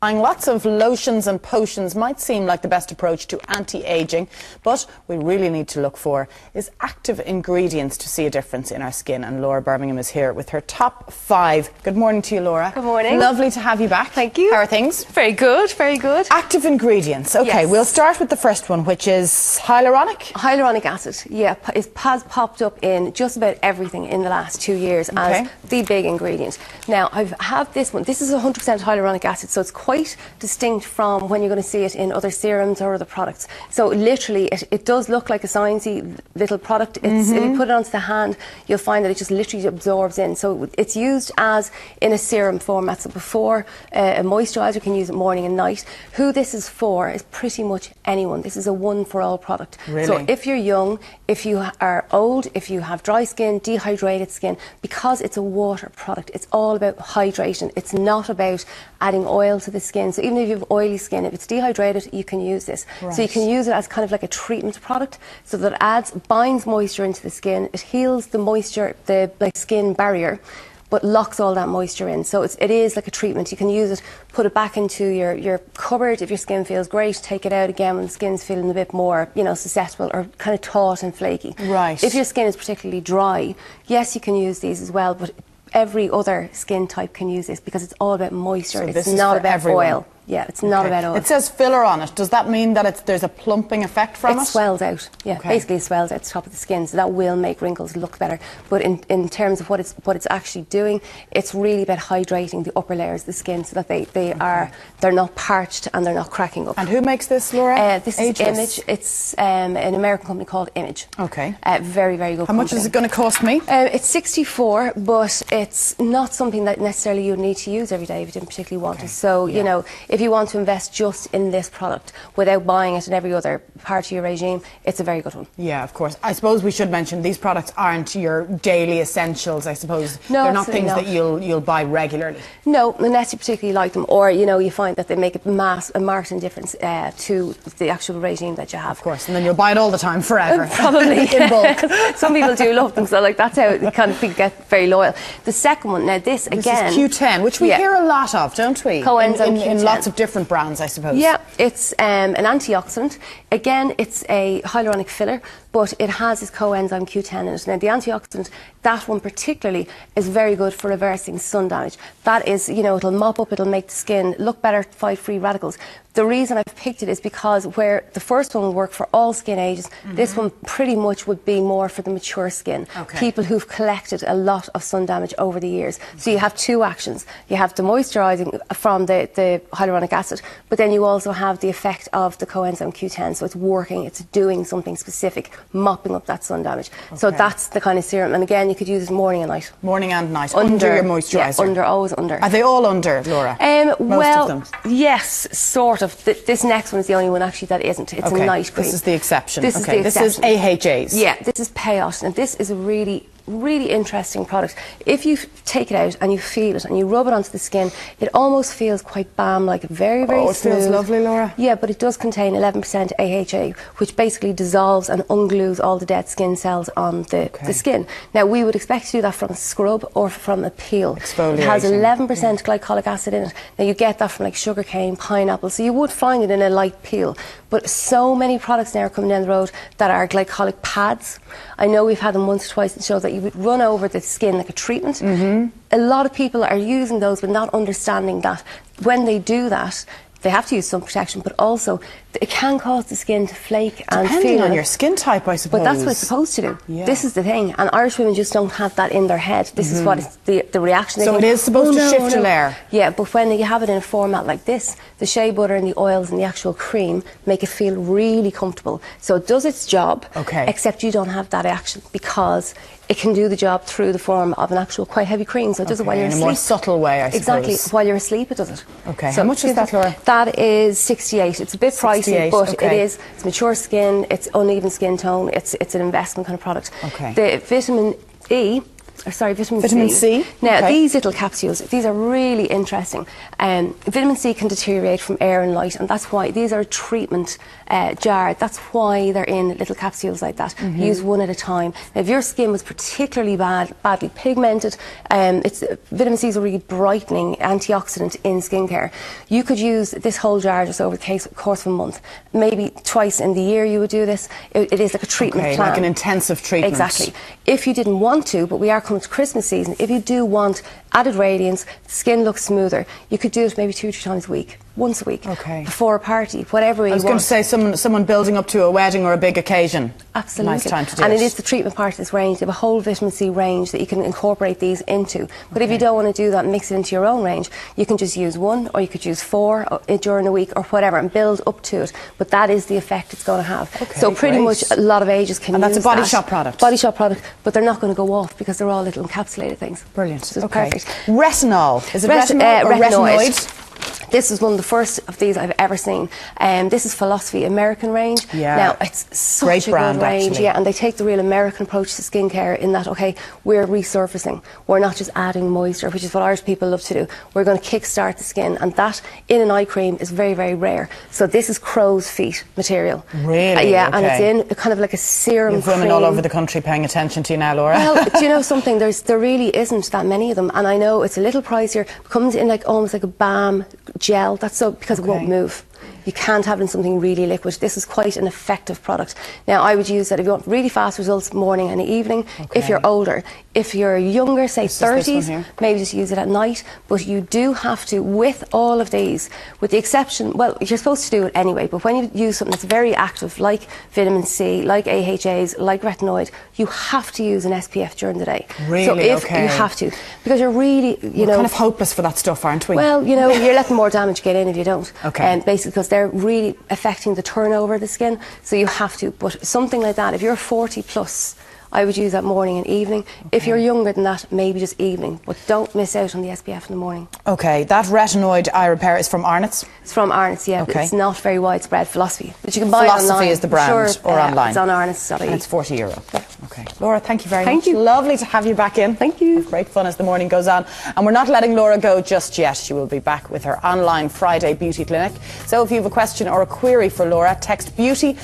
Lots of lotions and potions might seem like the best approach to anti-aging, but we really need to look for is active ingredients to see a difference in our skin. And Laura Birmingham is here with her top 5. Good morning to you, Laura. Good morning. Lovely to have you back. Thank you. How are things? Very good, very good. Active ingredients. Okay, yes. We'll start with the first one, which is hyaluronic. Hyaluronic acid, yeah, it has popped up in just about everything in the last 2 years as the big ingredient. Now, I have this one. This is 100% hyaluronic acid, so it's quite distinct from when you're going to see it in other serums or other products. So literally, it does look like a sciencey little product. It's, if you put it onto the hand, you'll find that it just literally absorbs in. So it's used as in a serum format. So before a moisturiser, you can use it morning and night. Who this is for is pretty much anyone. This is a one-for-all product. Really? So if you're young, if you are old, if you have dry skin, dehydrated skin, because it's a water product, it's all about hydration. It's not about adding oil to the skin. So even if you have oily skin, if it's dehydrated, you can use this. Right. So you can use it as kind of like a treatment product, so that it binds moisture into the skin, it heals the moisture, the skin barrier, but locks all that moisture in. So it is like a treatment. You can use it, put it back into your cupboard if your skin feels great, take it out again when the skin's feeling a bit more, susceptible or kind of taut and flaky. Right. If your skin is particularly dry, yes, you can use these as well, but every other skin type can use this because it's all about moisture. So it's not about oil. Yeah, it's not about oil. It says filler on it. Does that mean that there's a plumping effect from it? It swells out. Yeah, basically it swells out the top of the skin, so that will make wrinkles look better. But in terms of what it's actually doing, it's really about hydrating the upper layers of the skin so that they're not parched and they're not cracking up. And who makes this, Laura? This is Image. It's an American company called Image. Okay. Very, very good. How much is it going to cost me? It's $64, but it's not something that necessarily you need to use every day if you didn't particularly want it. So if you want to invest just in this product without buying it in every other part of your regime, it's a very good one. Yeah, of course. I suppose we should mention these products aren't your daily essentials, I suppose. No, they're not things that you'll buy regularly. No, unless you particularly like them, or you find that they make a marked difference to the actual regime that you have. Of course, and then you'll buy it all the time, forever. Probably. In bulk. Some people do love them, so that's how it kind of get very loyal. The second one, now this again... This is Q10, which we hear a lot of, don't we? Coenzyme Q10. In lots of different brands, I suppose. Yeah, it's an antioxidant. Again, it's a hyaluronic filler, but it has this coenzyme Q10 in it. Now, the antioxidant, that one particularly, is very good for reversing sun damage. That is, it'll mop up, it'll make the skin look better, fight free radicals. The reason I've picked it is because where the first one will work for all skin ages, this one pretty much would be more for the mature skin. People who've collected a lot of sun damage over the years. So you have two actions. You have the moisturising from the hyaluronic acid, but then you also have the effect of the coenzyme Q10. So it's working, it's doing something specific, mopping up that sun damage. So that's the kind of serum. And again, you could use it morning and night. Morning and night, under your moisturiser. Yeah, always under. Are they all under, Laura? Most of them? Yes, sort of. This next one is the only one actually that isn't. It's a night cream. This is the exception. This is the exception. This is AHAs. Yeah, this is peyote, and this is a really interesting product. If you take it out and you feel it and you rub it onto the skin, it almost feels quite balm-like, very smooth. It feels lovely, Laura. Yeah, but it does contain 11% AHA, which basically dissolves and unglues all the dead skin cells on the skin. Now, we would expect to do that from a scrub or from a peel. Exfoliating. It has 11% glycolic acid in it. Now, you get that from like sugarcane, pineapple, so you would find it in a light peel. But so many products now are coming down the road that are glycolic pads. I know we've had them once or twice and show that you would run over the skin like a treatment. A lot of people are using those but not understanding that when they do that, they have to use sun protection, but also it can cause the skin to flake and depending on your skin type, I suppose. But that's what it's supposed to do. Yeah. This is the thing, and Irish women just don't have that in their head. This is what it's the reaction. So it is supposed to shift a layer. Yeah, but when you have it in a format like this, the shea butter and the oils and the actual cream make it feel really comfortable. So it does its job, except you don't have that action because it can do the job through the form of an actual quite heavy cream. So it does it while you're asleep. In a more subtle way, I suppose. Exactly. While you're asleep, it does it. Okay. So how much is that, Laura? That is 68. It's a bit pricey, but it's mature skin, it's uneven skin tone, it's an investment kind of product. Okay. The vitamin E vitamin C. Now, these little capsules, these are really interesting. Vitamin C can deteriorate from air and light, and that's why these are a treatment jar. That's why they're in little capsules like that. Use one at a time. Now, if your skin was particularly badly pigmented, vitamin C is a really brightening antioxidant in skincare. You could use this whole jar just over the course of a month. Maybe twice in the year you would do this. It is like a treatment plan. Like an intensive treatment. Exactly. If you didn't want to, but we are coming to Christmas season, if you do want added radiance, skin looks smoother, you could do it maybe 2 or 3 times a week. Once a week, before a party, whatever you want. I was going to say someone building up to a wedding or a big occasion. Absolutely. Nice time to do and it. It is the treatment part of this range. They have a whole vitamin C range that you can incorporate these into. But if you don't want to do that and mix it into your own range, you can just use 1, or you could use 4 during a week or whatever, and build up to it. But that is the effect it's going to have. So pretty much a lot of ages can use that. And that's a Body Shop product? Body Shop product, but they're not going to go off because they're all little encapsulated things. Brilliant. So it's perfect. Retinol. Is it retinol or retinoid? This is one of the first of these I've ever seen. This is Philosophy American range. Yeah. Now, it's such great a brand, good range. actually. Yeah, and they take the real American approach to skincare in that, okay, we're resurfacing. We're not just adding moisture, which is what Irish people love to do. We're going to kick-start the skin, and that in an eye cream is very, very rare. So this is crow's feet material. Really? Yeah, and it's in kind of like a serum You've women all over the country paying attention to you now, Laura. Well, do you know something? There really isn't that many of them, and I know it's a little pricier. It comes in like almost like a balm gel. That's so because it won't move. You can't have it in something really liquid. This is quite an effective product. Now, I would use that if you want really fast results, morning and evening. If you're older, if you're younger, say 30s, maybe just use it at night. But you do have to, with all of these, with the exception, well, you're supposed to do it anyway, but when you use something that's very active, like vitamin C, like AHAs, like retinoid, you have to use an SPF during the day. Really? So you have to, because you're really, We're kind of hopeless for that stuff, aren't we? Well, you're letting more damage get in if you don't. Basically, because they're really affecting the turnover of the skin, so you have to. But something like that, if you're 40 plus, I would use that morning and evening. If you're younger than that, maybe just evening. But don't miss out on the SPF in the morning. Okay, that retinoid eye repair is from Arnott's? It's from Arnott's, yeah. It's not very widespread. Philosophy. But you can buy it online. Philosophy is the brand, or online? It's on Arnott's.ie. And it's €40. Yeah. Okay. Laura, thank you very much. Thank you. Lovely to have you back in. Thank you. It's great fun as the morning goes on. And we're not letting Laura go just yet. She will be back with her online Friday beauty clinic. So if you have a question or a query for Laura, text beauty